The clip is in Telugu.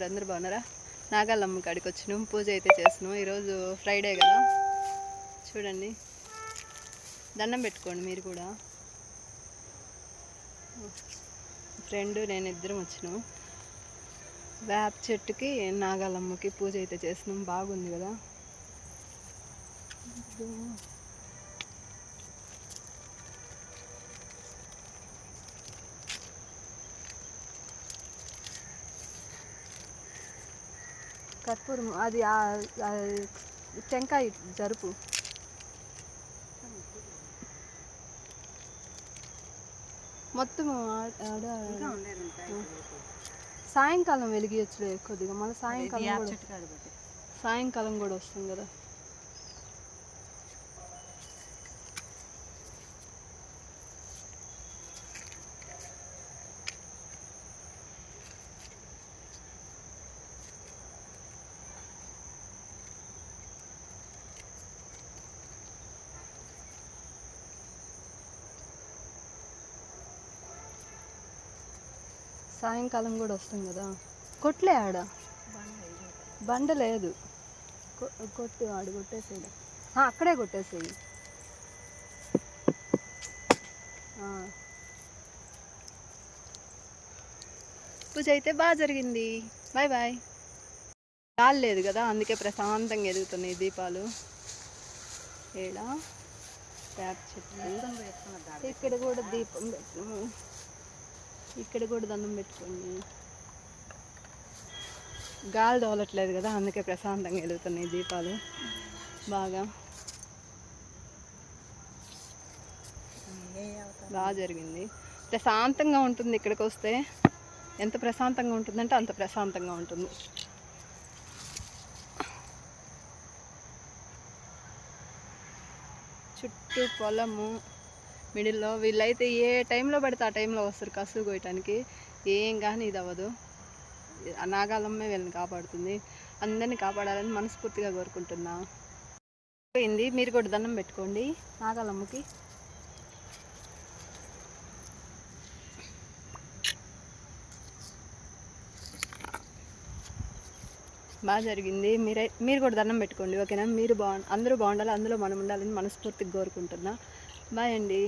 అందరూ బాగున్నారా? నాగాలమ్మ కాడికి వచ్చినాం, పూజ అయితే చేస్తున్నాం. ఈరోజు ఫ్రైడే కదా, చూడండి. దండం పెట్టుకోండి మీరు కూడా. ఫ్రెండ్ నేను ఇద్దరం వచ్చినాం. వేప చెట్టుకి నాగాలమ్మకి పూజ అయితే చేస్తున్నాం. బాగుంది కదా. కర్పూరం అది టెంకాయ జరుపు. మొత్తం సాయంకాలం వెలిగించలే కొద్దిగా, మళ్ళీ సాయంకాలం కూడా వస్తుంది కదా. సాయంకాలం కూడా వస్తుంది కదా. కొట్లే ఆడ బండ లేదు, కొట్టు ఆడు కొట్టేసేది. అక్కడే కొట్టేసేయి. పూజ అయితే బాగా జరిగింది. Bye bye. గాలి లేదు కదా, అందుకే ప్రశాంతంగా ఎదుగుతున్నాయి దీపాలు. ఏడ వేప చెట్టు, ఇక్కడ కూడా దీపం పెట్టినాము. ఇక్కడ కూడా దండం పెట్టుకోండి. గాలి తోలట్లేదు కదా, అందుకే ప్రశాంతంగా వెలుగుతున్నాయి దీపాలు బాగా. బాగా జరిగింది. ప్రశాంతంగా ఉంటుంది ఇక్కడికి వస్తే. ఎంత ప్రశాంతంగా ఉంటుందంటే అంత ప్రశాంతంగా ఉంటుంది. చుట్టూ పొలము, మిడిల్లో. వీళ్ళైతే ఏ టైంలో పడితే ఆ టైంలో వస్తారు కసువు కోయటానికి. ఏం కానీ ఇది అవ్వదు. నాగాలమ్మే వీళ్ళని కాపాడుతుంది. అందరినీ కాపాడాలని మనస్ఫూర్తిగా కోరుకుంటున్నా. పోయింది, మీరు కూడా దండం పెట్టుకోండి నాగాలమ్మకి. బాగా జరిగింది. మీరు కూడా దండం పెట్టుకోండి, ఓకేనా? అందరూ బాగుండాలి, అందులో మనం ఉండాలని మనస్ఫూర్తిగా కోరుకుంటున్నా. బాయ్ అండి.